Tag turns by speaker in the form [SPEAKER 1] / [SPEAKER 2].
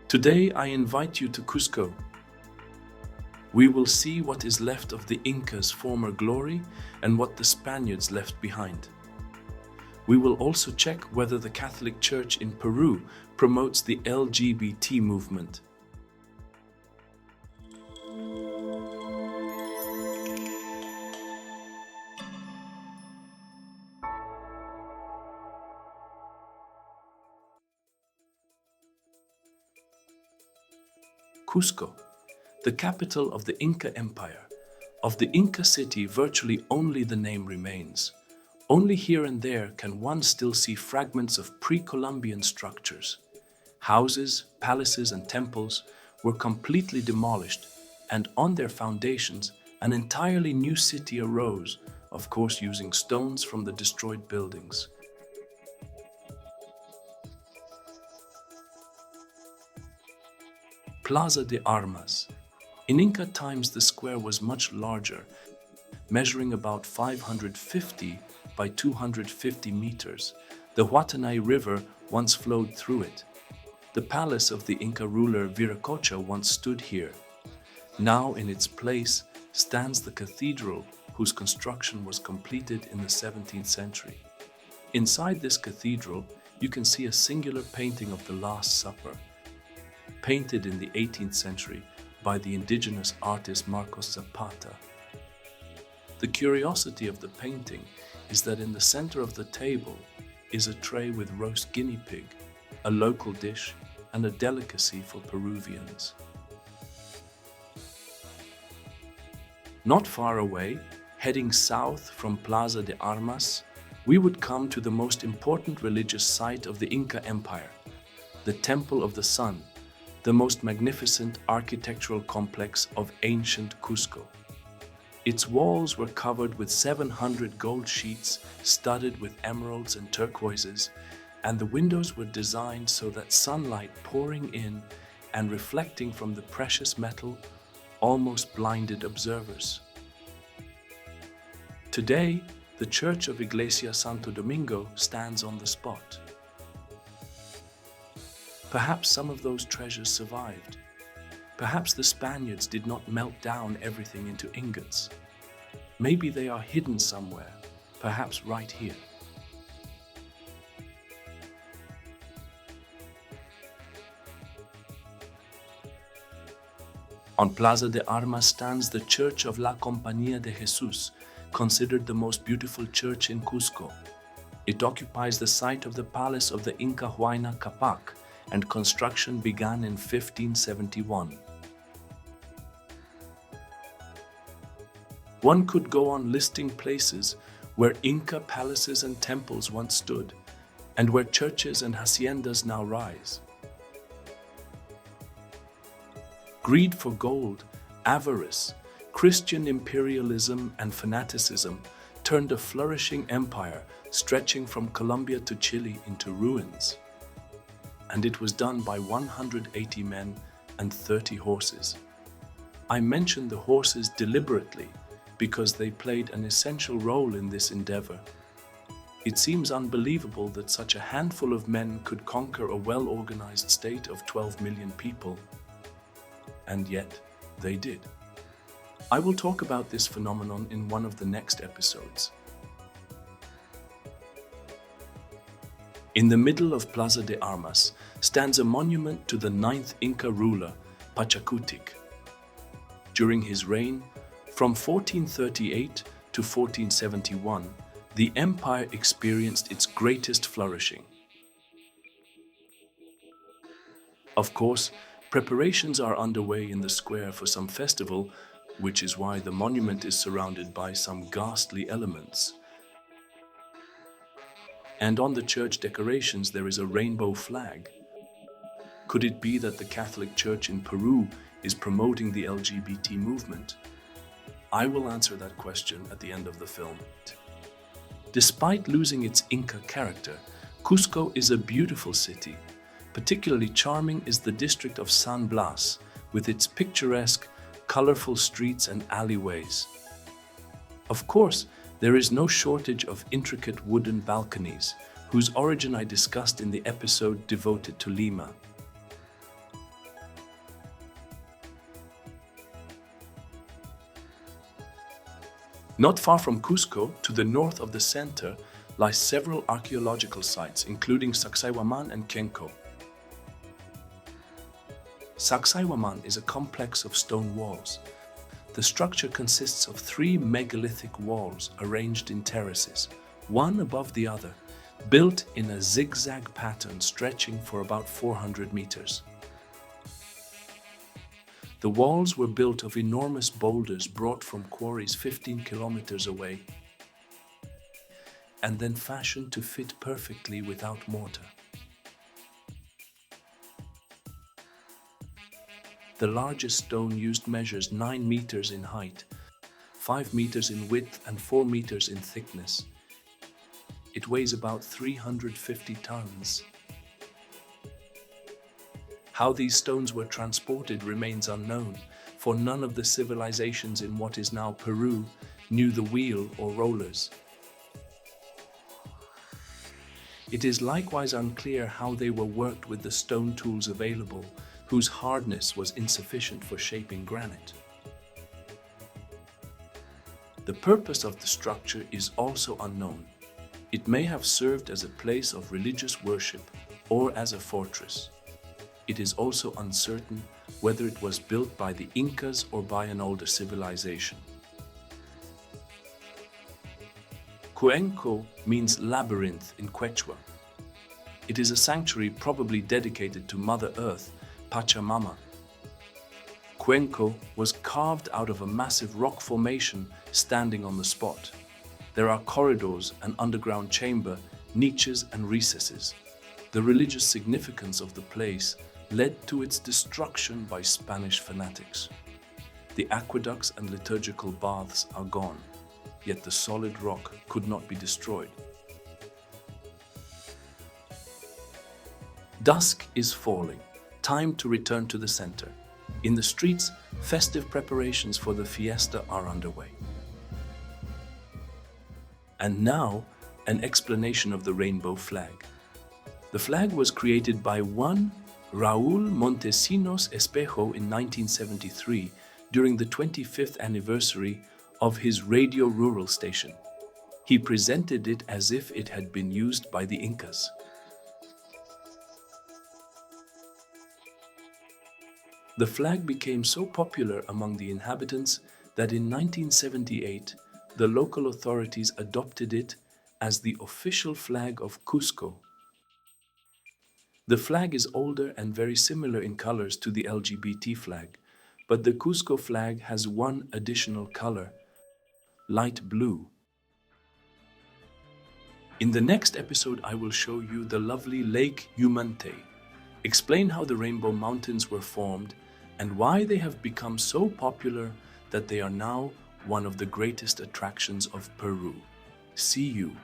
[SPEAKER 1] Today I invite you to Cuzco. We will see what is left of the Incas' former glory and what the Spaniards left behind. We will also check whether the Catholic Church in Peru promotes the LGBT movement. Cuzco, the capital of the Inca Empire. Of the Inca city, virtually only the name remains. Only here and there can one still see fragments of pre-Columbian structures. Houses, palaces, and temples were completely demolished, and on their foundations, an entirely new city arose, of course using stones from the destroyed buildings. Plaza de Armas. In Inca times, the square was much larger, measuring about 550 by 250 meters. The Huatanay River once flowed through it. The palace of the Inca ruler Viracocha once stood here. Now in its place stands the cathedral, whose construction was completed in the 17th century. Inside this cathedral, you can see a singular painting of the Last Supper, painted in the 18th century by the indigenous artist Marcos Zapata. The curiosity of the painting is that in the center of the table is a tray with roast guinea pig, a local dish and a delicacy for Peruvians. Not far away, heading south from Plaza de Armas, we would come to the most important religious site of the Inca Empire, the Temple of the Sun, the most magnificent architectural complex of ancient Cuzco. Its walls were covered with 700 gold sheets studded with emeralds and turquoises, and the windows were designed so that sunlight pouring in and reflecting from the precious metal almost blinded observers. Today, the Church of Iglesia Santo Domingo stands on the spot. Perhaps some of those treasures survived. Perhaps the Spaniards did not melt down everything into ingots. Maybe they are hidden somewhere, perhaps right here. On Plaza de Armas stands the Church of La Compañía de Jesús, considered the most beautiful church in Cuzco. It occupies the site of the palace of the Inca Huayna Capac, and construction began in 1571. One could go on listing places where Inca palaces and temples once stood, and where churches and haciendas now rise. Greed for gold, avarice, Christian imperialism and fanaticism turned a flourishing empire stretching from Colombia to Chile into ruins. And it was done by 180 men and 30 horses. I mention the horses deliberately because they played an essential role in this endeavor. It seems unbelievable that such a handful of men could conquer a well-organized state of 12 million people. And yet, they did. I will talk about this phenomenon in one of the next episodes. In the middle of Plaza de Armas stands a monument to the 9th Inca ruler, Pachacutic. During his reign, from 1438 to 1471, the empire experienced its greatest flourishing. Of course, preparations are underway in the square for some festival, which is why the monument is surrounded by some ghastly elements. And on the church decorations there is a rainbow flag. Could it be that the Catholic Church in Peru is promoting the LGBT movement? I will answer that question at the end of the film. Despite losing its Inca character, Cuzco is a beautiful city. Particularly charming is the district of San Blas, with its picturesque, colorful streets and alleyways. Of course, there is no shortage of intricate wooden balconies, whose origin I discussed in the episode devoted to Lima. Not far from Cuzco, to the north of the center, lie several archaeological sites, including Sacsayhuaman and Kenko. Sacsayhuaman is a complex of stone walls. The structure consists of 3 megalithic walls arranged in terraces, one above the other, built in a zigzag pattern stretching for about 400 meters. The walls were built of enormous boulders brought from quarries 15 kilometers away and then fashioned to fit perfectly without mortar. The largest stone used measures 9 meters in height, 5 meters in width and 4 meters in thickness. It weighs about 350 tons. How these stones were transported remains unknown, for none of the civilizations in what is now Peru knew the wheel or rollers. It is likewise unclear how they were worked with the stone tools available, whose hardness was insufficient for shaping granite. The purpose of the structure is also unknown. It may have served as a place of religious worship or as a fortress. It is also uncertain whether it was built by the Incas or by an older civilization. Cuenco means labyrinth in Quechua. It is a sanctuary probably dedicated to Mother Earth, Pachamama. Cuenco was carved out of a massive rock formation standing on the spot. There are corridors, an underground chamber, niches and recesses. The religious significance of the place led to its destruction by Spanish fanatics. The aqueducts and liturgical baths are gone, yet the solid rock could not be destroyed. Dusk is falling. Time to return to the center. In the streets, festive preparations for the fiesta are underway. And now, an explanation of the rainbow flag. The flag was created by one Raúl Montesinos Espejo in 1973 during the 25th anniversary of his Radio Rural station. He presented it as if it had been used by the Incas. The flag became so popular among the inhabitants that in 1978, the local authorities adopted it as the official flag of Cuzco. The flag is older and very similar in colors to the LGBT flag, but the Cuzco flag has one additional color, light blue. In the next episode, I will show you the lovely Lake Humante, explain how the Rainbow Mountains were formed, and why they have become so popular that they are now one of the greatest attractions of Peru. See you.